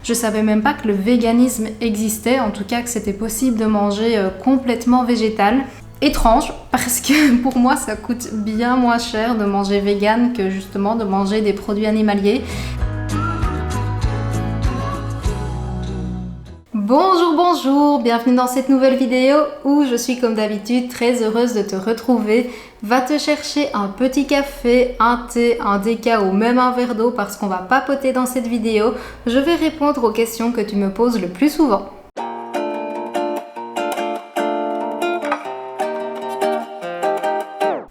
Je savais même pas que le véganisme existait, en tout cas que c'était possible de manger complètement végétal. Étrange, parce que pour moi ça coûte bien moins cher de manger vegan que justement de manger des produits animaliers. Bonjour, bienvenue dans cette nouvelle vidéo où je suis comme d'habitude très heureuse de te retrouver. Va te chercher un petit café, un thé, un déca ou même un verre d'eau parce qu'on va papoter dans cette vidéo. Je vais répondre aux questions que tu me poses le plus souvent.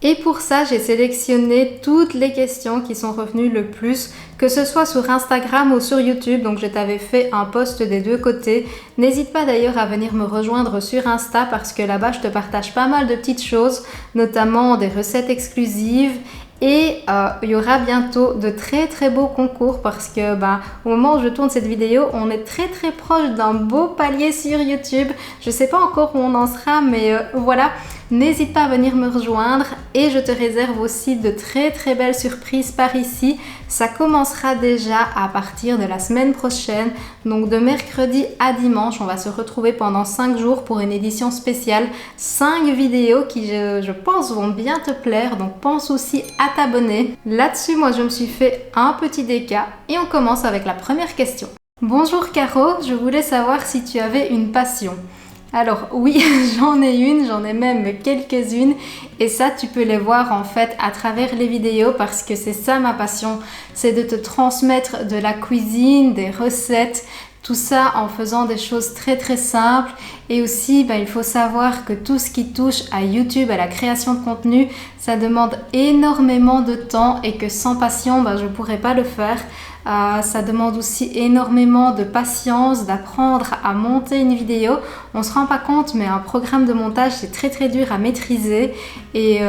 Et pour ça, j'ai sélectionné toutes les questions qui sont revenues le plus, que ce soit sur Instagram ou sur YouTube. Donc je t'avais fait un post des deux côtés. N'hésite pas d'ailleurs à venir me rejoindre sur Insta parce que là-bas, je te partage pas mal de petites choses, notamment des recettes exclusives. Et il y aura bientôt de très beaux concours parce que au moment où je tourne cette vidéo, on est très proche d'un beau palier sur YouTube. Je sais pas encore où on en sera, mais voilà. N'hésite pas à venir me rejoindre et je te réserve aussi de très belles surprises par ici. Ça commencera déjà à partir de la semaine prochaine. Donc de mercredi à dimanche, on va se retrouver pendant 5 jours pour une édition spéciale. 5 vidéos qui je pense vont bien te plaire. Donc pense aussi à t'abonner. Là-dessus, moi je me suis fait un petit déca et on commence avec la première question. Bonjour Caro, je voulais savoir si tu avais une passion. Alors oui, j'en ai même quelques-unes et ça tu peux les voir en fait à travers les vidéos parce que c'est ça ma passion, c'est de te transmettre de la cuisine, des recettes, tout ça en faisant des choses très simples et aussi il faut savoir que tout ce qui touche à YouTube, à la création de contenu, ça demande énormément de temps et que sans passion je pourrais pas le faire. Ça demande aussi énormément de patience, d'apprendre à monter une vidéo. On se rend pas compte, mais un programme de montage c'est très dur à maîtriser. Et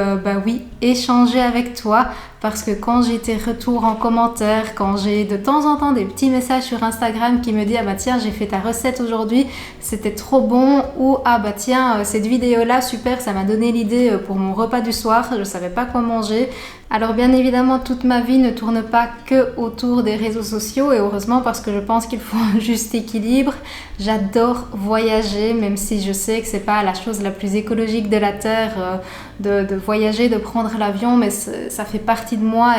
oui, échanger avec toi parce que quand j'ai tes retours en commentaire, quand j'ai de temps en temps des petits messages sur Instagram qui me disent tiens j'ai fait ta recette aujourd'hui, c'était trop bon ou tiens cette vidéo là super, ça m'a donné l'idée pour mon repas du soir, je savais pas quoi manger. Alors bien évidemment toute ma vie ne tourne pas que autour des réseaux sociaux et heureusement parce que je pense qu'il faut un juste équilibre. J'adore voyager même si je sais que c'est pas la chose la plus écologique de la terre de voyager, de prendre l'avion, mais ça fait partie de moi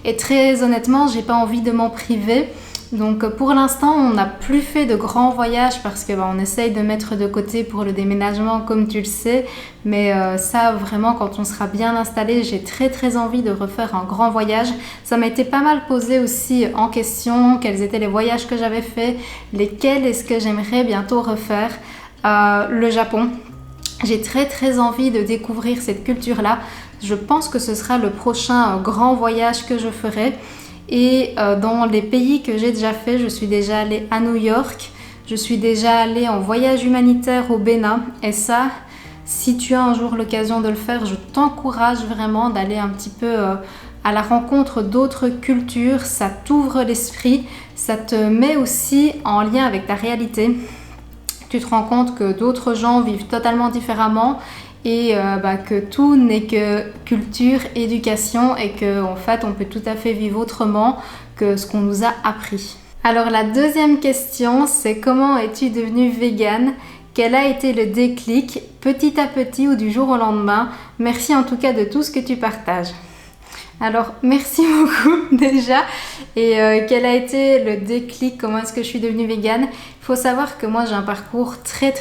et très honnêtement j'ai pas envie de m'en priver. Donc pour l'instant on n'a plus fait de grands voyages parce que on essaye de mettre de côté pour le déménagement comme tu le sais, mais ça vraiment quand on sera bien installé, j'ai très envie de refaire un grand voyage. Ça m'a été pas mal posé aussi en question, quels étaient les voyages que j'avais fait, lesquels est-ce que j'aimerais bientôt refaire. Le Japon, j'ai très envie de découvrir cette culture là. Je pense que ce sera le prochain grand voyage que je ferai. Et dans les pays que j'ai déjà fait, je suis déjà allée à New York, je suis déjà allée en voyage humanitaire au Bénin. Et ça, si tu as un jour l'occasion de le faire, je t'encourage vraiment d'aller un petit peu à la rencontre d'autres cultures. Ça t'ouvre l'esprit, ça te met aussi en lien avec ta réalité. Tu te rends compte que d'autres gens vivent totalement différemment. Et que tout n'est que culture, éducation et qu'en fait on peut tout à fait vivre autrement que ce qu'on nous a appris. Alors la deuxième question c'est comment es-tu devenue végane? Quel a été le déclic petit à petit ou du jour au lendemain? Merci en tout cas de tout ce que tu partages. Alors merci beaucoup déjà. Et quel a été le déclic? Comment est-ce que je suis devenue végane? Il faut savoir que moi j'ai un parcours très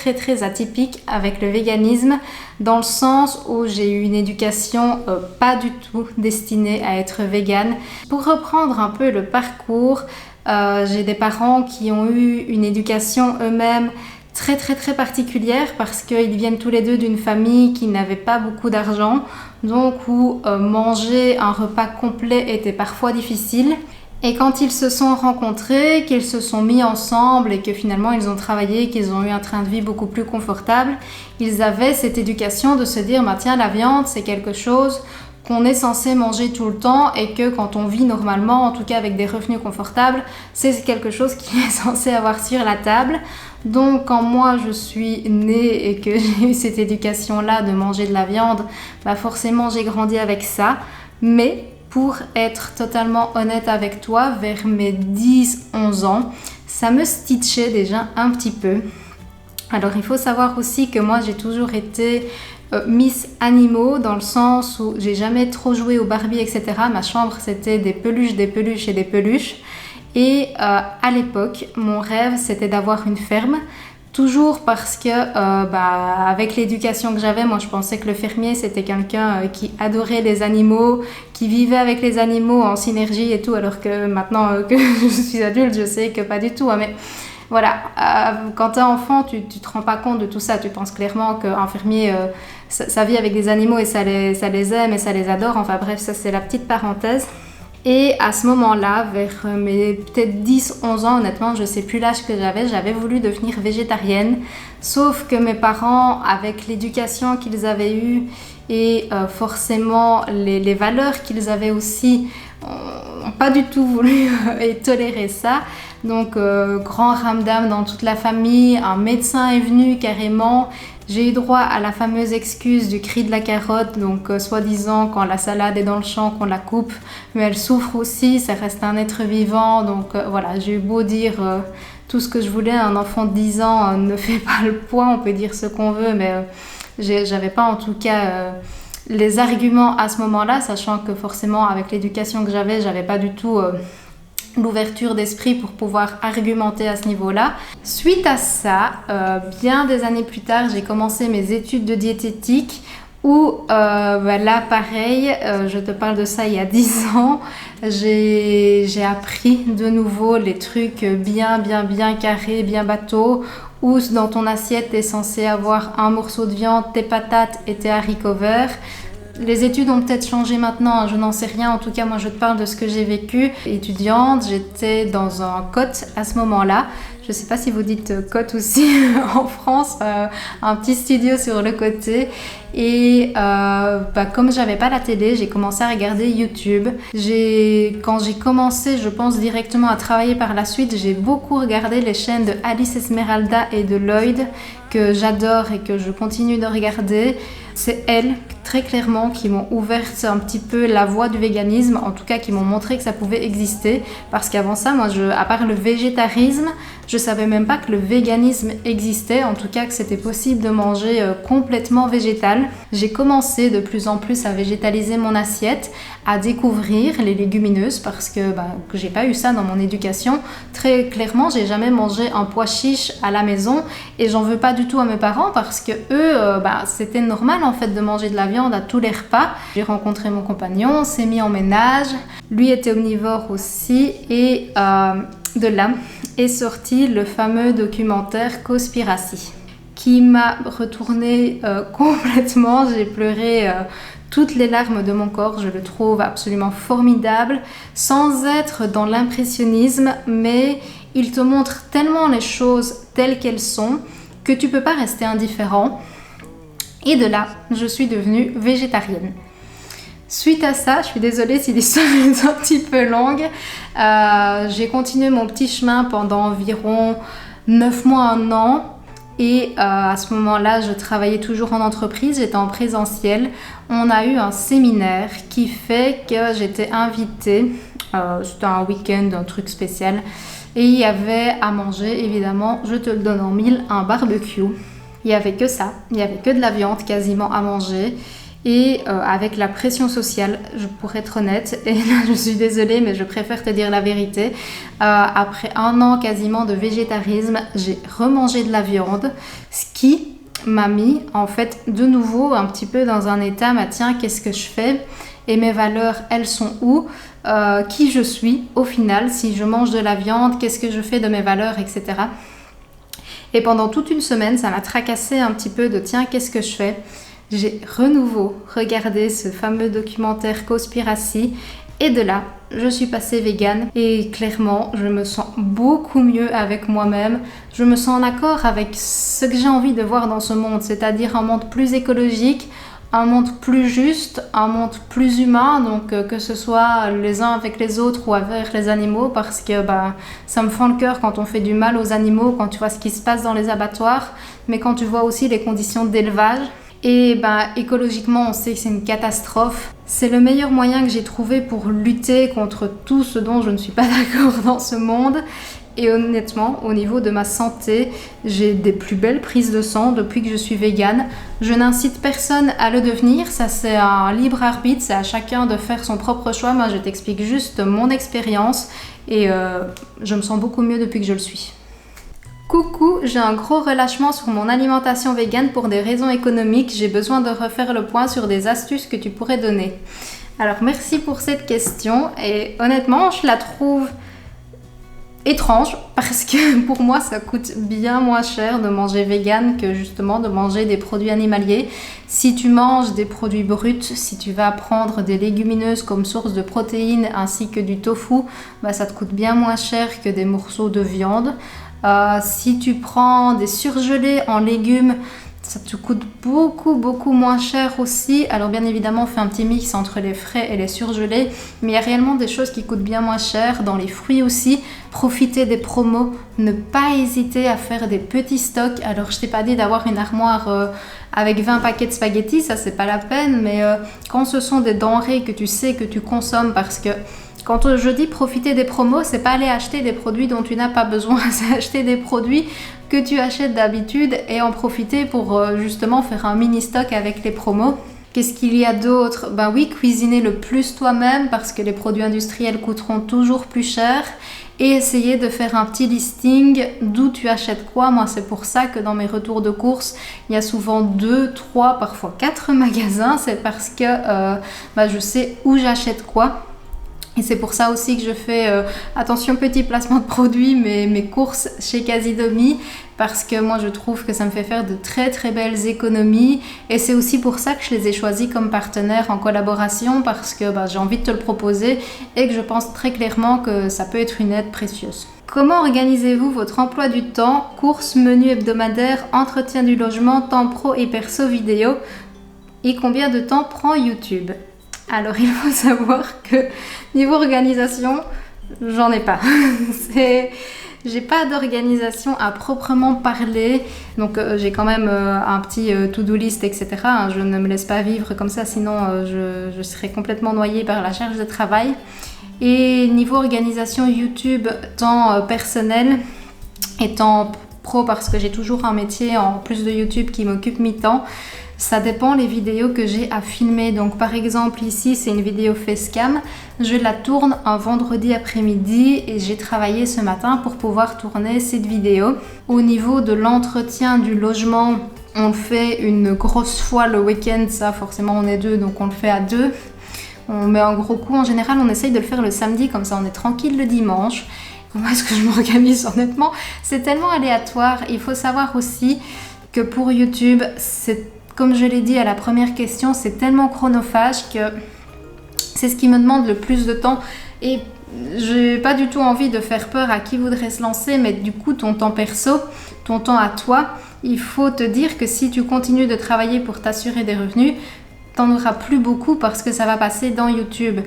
atypique avec le véganisme dans le sens où j'ai eu une éducation pas du tout destinée à être végane. Pour reprendre un peu le parcours, j'ai des parents qui ont eu une éducation eux-mêmes très particulière parce qu'ils viennent tous les deux d'une famille qui n'avait pas beaucoup d'argent, donc où manger un repas complet était parfois difficile. Et quand ils se sont rencontrés, qu'ils se sont mis ensemble et que finalement ils ont travaillé, qu'ils ont eu un train de vie beaucoup plus confortable, ils avaient cette éducation de se dire tiens la viande c'est quelque chose qu'on est censé manger tout le temps et que quand on vit normalement, en tout cas avec des revenus confortables, c'est quelque chose qui est censé avoir sur la table. Donc quand moi je suis née et que j'ai eu cette éducation-là de manger de la viande, forcément j'ai grandi avec ça. Mais pour être totalement honnête avec toi, vers mes 10-11 ans, ça me stitchait déjà un petit peu. Alors il faut savoir aussi que moi j'ai toujours été Miss Animaux, dans le sens où j'ai jamais trop joué au Barbie, etc. Ma chambre c'était des peluches, des peluches et des peluches. Et à l'époque, mon rêve c'était d'avoir une ferme. Toujours parce que avec l'éducation que j'avais, moi je pensais que le fermier c'était quelqu'un qui adorait les animaux, qui vivait avec les animaux en synergie et tout, alors que maintenant que je suis adulte, je sais que pas du tout. Hein, mais voilà, quand t'es enfant, tu te rends pas compte de tout ça. Tu penses clairement qu'un fermier, ça vit avec des animaux et ça les aime et ça les adore. Enfin bref, ça c'est la petite parenthèse. Et à ce moment-là, vers mes peut-être 10-11 ans, honnêtement, je sais plus l'âge que j'avais voulu devenir végétarienne. Sauf que mes parents, avec l'éducation qu'ils avaient eue et forcément les valeurs qu'ils avaient aussi, n'ont pas du tout voulu et tolérer ça. Donc grand ramdam dans toute la famille, un médecin est venu carrément. J'ai eu droit à la fameuse excuse du cri de la carotte, donc soi-disant quand la salade est dans le champ qu'on la coupe, mais elle souffre aussi, ça reste un être vivant, donc voilà, j'ai eu beau dire tout ce que je voulais, un enfant de 10 ans ne fait pas le poids, on peut dire ce qu'on veut, mais j'avais pas en tout cas les arguments à ce moment-là, sachant que forcément avec l'éducation que j'avais pas du tout l'ouverture d'esprit pour pouvoir argumenter à ce niveau-là. Suite à ça, bien des années plus tard, j'ai commencé mes études de diététique où là pareil, je te parle de ça il y a 10 ans, j'ai appris de nouveau les trucs bien carrés, bien bateaux, où dans ton assiette tu es censé avoir un morceau de viande, tes patates et tes haricots verts. Les études ont peut-être changé maintenant, je n'en sais rien. En tout cas, moi, je te parle de ce que j'ai vécu. Étudiante, j'étais dans un cote à ce moment-là. Je ne sais pas si vous dites cote aussi en France, un petit studio sur le côté. Et comme j'avais pas la télé, j'ai commencé à regarder YouTube. Quand j'ai commencé, je pense directement à travailler par la suite, j'ai beaucoup regardé les chaînes de Alice Esmeralda et de Lloyd, que j'adore et que je continue de regarder. C'est elles, très clairement, qui m'ont ouvert un petit peu la voie du véganisme, en tout cas qui m'ont montré que ça pouvait exister. Parce qu'avant ça, moi, à part le végétarisme, je savais même pas que le véganisme existait, en tout cas que c'était possible de manger complètement végétal. J'ai commencé de plus en plus à végétaliser mon assiette, à découvrir les légumineuses parce que j'ai pas eu ça dans mon éducation. Très clairement, j'ai jamais mangé un pois chiche à la maison et j'en veux pas du tout à mes parents parce que eux, c'était normal en fait de manger de la viande à tous les repas. J'ai rencontré mon compagnon, on s'est mis en ménage, lui était omnivore aussi et de là est sorti le fameux documentaire Cowspiracy qui m'a retourné complètement. J'ai pleuré toutes les larmes de mon corps, je le trouve absolument formidable, sans être dans l'impressionnisme, mais il te montre tellement les choses telles qu'elles sont que tu peux pas rester indifférent. Et de là, je suis devenue végétarienne. Suite à ça, je suis désolée si l'histoire est un petit peu longue, j'ai continué mon petit chemin pendant environ 9 mois, 1 an. Et à ce moment-là, je travaillais toujours en entreprise, j'étais en présentiel. On a eu un séminaire qui fait que j'étais invitée, c'était un week-end, un truc spécial. Et il y avait à manger, évidemment, je te le donne en mille, un barbecue. Il n'y avait que ça, il n'y avait que de la viande quasiment à manger. Et avec la pression sociale, pour être honnête, et là je suis désolée mais je préfère te dire la vérité, après 1 an quasiment de végétarisme, j'ai remangé de la viande, ce qui m'a mis en fait de nouveau un petit peu dans un état, tiens, qu'est-ce que je fais? Et mes valeurs, elles sont où? Qui je suis au final? Si je mange de la viande, qu'est-ce que je fais de mes valeurs, etc. Et pendant toute une semaine, ça m'a tracassé un petit peu de tiens, qu'est-ce que je fais? J'ai renouveau regardé ce fameux documentaire Cowspiracy et de là, je suis passée végane et clairement, je me sens beaucoup mieux avec moi-même. Je me sens en accord avec ce que j'ai envie de voir dans ce monde, c'est-à-dire un monde plus écologique, un monde plus juste, un monde plus humain, donc que ce soit les uns avec les autres ou avec les animaux, parce que ça me fend le cœur quand on fait du mal aux animaux, quand tu vois ce qui se passe dans les abattoirs, mais quand tu vois aussi les conditions d'élevage. Et écologiquement, on sait que c'est une catastrophe. C'est le meilleur moyen que j'ai trouvé pour lutter contre tout ce dont je ne suis pas d'accord dans ce monde. Et honnêtement, au niveau de ma santé, j'ai des plus belles prises de sang depuis que je suis végane. Je n'incite personne à le devenir, ça c'est un libre arbitre, c'est à chacun de faire son propre choix. Moi je t'explique juste mon expérience et je me sens beaucoup mieux depuis que je le suis. Coucou, j'ai un gros relâchement sur mon alimentation végane pour des raisons économiques. J'ai besoin de refaire le point sur des astuces que tu pourrais donner. Alors merci pour cette question et honnêtement je la trouve étrange parce que pour moi ça coûte bien moins cher de manger vegan que justement de manger des produits animaliers. Si tu manges des produits bruts, si tu vas prendre des légumineuses comme source de protéines ainsi que du tofu, ça te coûte bien moins cher que des morceaux de viande. Si tu prends des surgelés en légumes, ça te coûte beaucoup moins cher aussi. Alors bien évidemment, on fait un petit mix entre les frais et les surgelés, mais il y a réellement des choses qui coûtent bien moins cher. Dans les fruits aussi, profitez des promos, ne pas hésiter à faire des petits stocks. Alors je t'ai pas dit d'avoir une armoire avec 20 paquets de spaghettis, ça c'est pas la peine, mais quand ce sont des denrées que tu sais que tu consommes, parce que quand je dis profiter des promos, c'est pas aller acheter des produits dont tu n'as pas besoin, c'est acheter des produits que tu achètes d'habitude et en profiter pour justement faire un mini stock avec les promos. Qu'est-ce qu'il y a d'autre? Oui, cuisiner le plus toi-même parce que les produits industriels coûteront toujours plus cher et essayer de faire un petit listing d'où tu achètes quoi. Moi, c'est pour ça que dans mes retours de courses, il y a souvent 2, 3, parfois 4 magasins. C'est parce que je sais où j'achète quoi. Et c'est pour ça aussi que je fais, attention petit placement de produits, mes courses chez Casidomi, parce que moi je trouve que ça me fait faire de très belles économies. Et c'est aussi pour ça que je les ai choisis comme partenaires en collaboration, parce que j'ai envie de te le proposer et que je pense très clairement que ça peut être une aide précieuse. Comment organisez-vous votre emploi du temps? Courses, menu hebdomadaire, entretien du logement, temps pro et perso vidéo? Et combien de temps prend YouTube? Alors il faut savoir que niveau organisation, j'en ai pas. J'ai pas d'organisation à proprement parler, donc j'ai quand même un petit to-do list, etc. Je ne me laisse pas vivre comme ça, sinon je serais complètement noyée par la charge de travail. Et niveau organisation YouTube, temps personnel et temps pro, parce que j'ai toujours un métier en plus de YouTube qui m'occupe mi-temps. Ça dépend les vidéos que j'ai à filmer. Donc par exemple ici c'est une vidéo facecam. Je la tourne un vendredi après-midi et j'ai travaillé ce matin pour pouvoir tourner cette vidéo. Au niveau de l'entretien du logement, on le fait une grosse fois le week-end. Ça forcément on est deux donc on le fait à deux. On met un gros coup. En général on essaye de le faire le samedi, comme ça on est tranquille le dimanche. Comment est-ce que je m'organise honnêtement? C'est tellement aléatoire. Il faut savoir aussi que pour YouTube, comme je l'ai dit à la première question, c'est tellement chronophage que c'est ce qui me demande le plus de temps. Et j'ai pas du tout envie de faire peur à qui voudrait se lancer, mais du coup, ton temps perso, ton temps à toi, il faut te dire que si tu continues de travailler pour t'assurer des revenus, t'en auras plus beaucoup parce que ça va passer dans YouTube.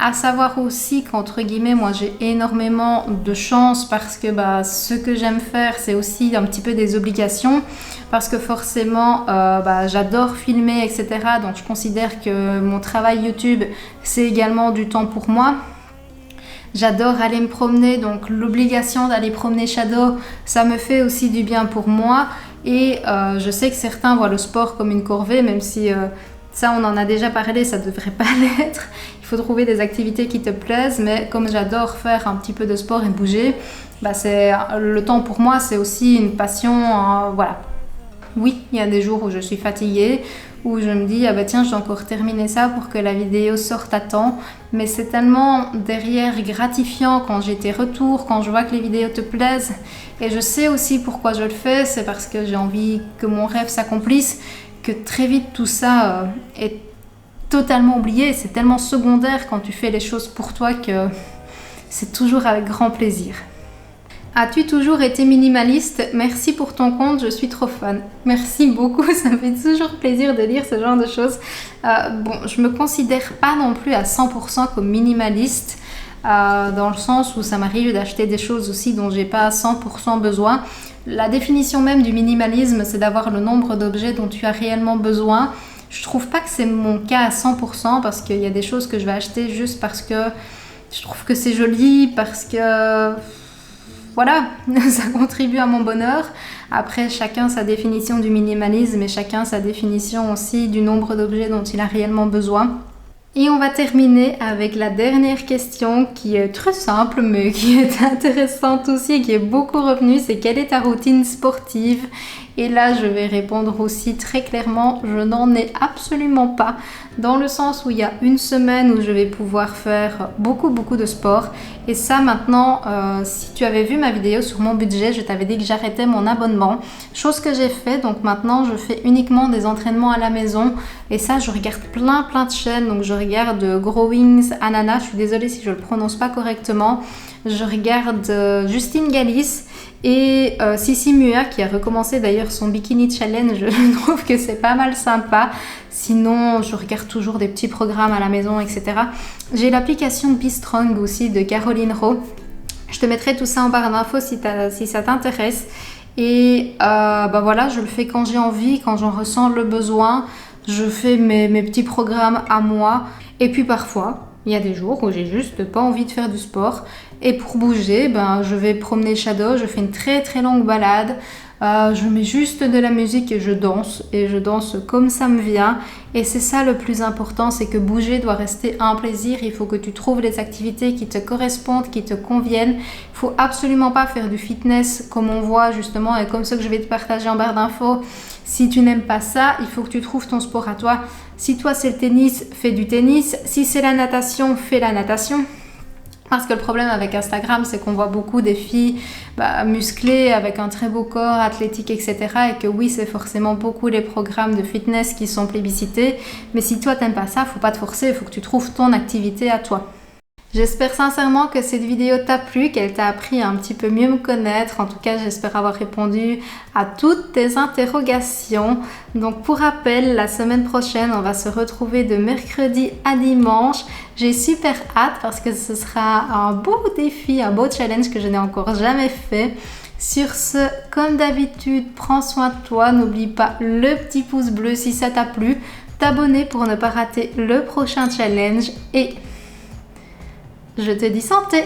À savoir aussi qu'entre guillemets, moi j'ai énormément de chance parce que ce que j'aime faire, c'est aussi un petit peu des obligations. Parce que forcément, j'adore filmer, etc. Donc je considère que mon travail YouTube, c'est également du temps pour moi. J'adore aller me promener, donc l'obligation d'aller promener Shadow, ça me fait aussi du bien pour moi. Et je sais que certains voient le sport comme une corvée, même si ça on en a déjà parlé, ça devrait pas l'être. Il faut trouver des activités qui te plaisent, mais comme j'adore faire un petit peu de sport et bouger, c'est le temps pour moi, c'est aussi une passion, voilà. Oui, il y a des jours où je suis fatiguée, où je me dis tiens, je dois encore terminer ça pour que la vidéo sorte à temps, mais c'est tellement derrière gratifiant quand j'ai tes retours, quand je vois que les vidéos te plaisent, et je sais aussi pourquoi je le fais, c'est parce que j'ai envie que mon rêve s'accomplisse, que très vite tout ça est totalement oublié. C'est tellement secondaire quand tu fais les choses pour toi que c'est toujours avec grand plaisir. As-tu toujours été minimaliste? Merci pour ton compte, je suis trop fan. Merci beaucoup, ça me fait toujours plaisir de lire ce genre de choses. Je me considère pas non plus à 100% comme minimaliste, dans le sens où ça m'arrive d'acheter des choses aussi dont j'ai pas 100% besoin. La définition même du minimalisme, c'est d'avoir le nombre d'objets dont tu as réellement besoin. Je trouve pas que c'est mon cas à 100% parce qu'il y a des choses que je vais acheter juste parce que je trouve que c'est joli, parce que voilà, ça contribue à mon bonheur. Après, chacun sa définition du minimalisme et chacun sa définition aussi du nombre d'objets dont il a réellement besoin. Et on va terminer avec la dernière question qui est très simple mais qui est intéressante aussi et qui est beaucoup revenue, c'est quelle est ta routine sportive? Et là, je vais répondre aussi très clairement, je n'en ai absolument pas, dans le sens où il y a une semaine où je vais pouvoir faire beaucoup de sport. Et ça maintenant, si tu avais vu ma vidéo sur mon budget, je t'avais dit que j'arrêtais mon abonnement, chose que j'ai fait. Donc maintenant, je fais uniquement des entraînements à la maison. Et ça, je regarde plein de chaînes. Donc je regarde Growings Ananas, je suis désolée si je le prononce pas correctement. Je regarde Justine Galis et Sissi Mua qui a recommencé d'ailleurs son bikini challenge. Je trouve que c'est pas mal sympa. Sinon, je regarde toujours des petits programmes à la maison, etc. J'ai l'application Be Strong aussi de Caroline Rowe. Je te mettrai tout ça en barre d'infos si ça t'intéresse. Et voilà, je le fais quand j'ai envie, quand j'en ressens le besoin. Je fais mes petits programmes à moi. Et puis parfois, il y a des jours où j'ai juste pas envie de faire du sport. Et pour bouger, je vais promener Shadow, je fais une très longue balade. Je mets juste de la musique et je danse comme ça me vient. Et c'est ça le plus important, c'est que bouger doit rester un plaisir. Il faut que tu trouves les activités qui te correspondent, qui te conviennent. Il faut absolument pas faire du fitness comme on voit justement et comme ce que je vais te partager en barre d'infos. Si tu n'aimes pas ça, il faut que tu trouves ton sport à toi. Si toi c'est le tennis, fais du tennis. Si c'est la natation, fais la natation. Parce que le problème avec Instagram, c'est qu'on voit beaucoup des filles musclées, avec un très beau corps, athlétique, etc. Et que oui, c'est forcément beaucoup les programmes de fitness qui sont plébiscités. Mais si toi, t'aimes pas ça, faut pas te forcer, il faut que tu trouves ton activité à toi. J'espère sincèrement que cette vidéo t'a plu, qu'elle t'a appris à un petit peu mieux me connaître. En tout cas, j'espère avoir répondu à toutes tes interrogations. Donc pour rappel, la semaine prochaine, on va se retrouver de mercredi à dimanche. J'ai super hâte parce que ce sera un beau défi, un beau challenge que je n'ai encore jamais fait. Sur ce, comme d'habitude, prends soin de toi. N'oublie pas le petit pouce bleu si ça t'a plu. T'abonner pour ne pas rater le prochain challenge et je te dis santé!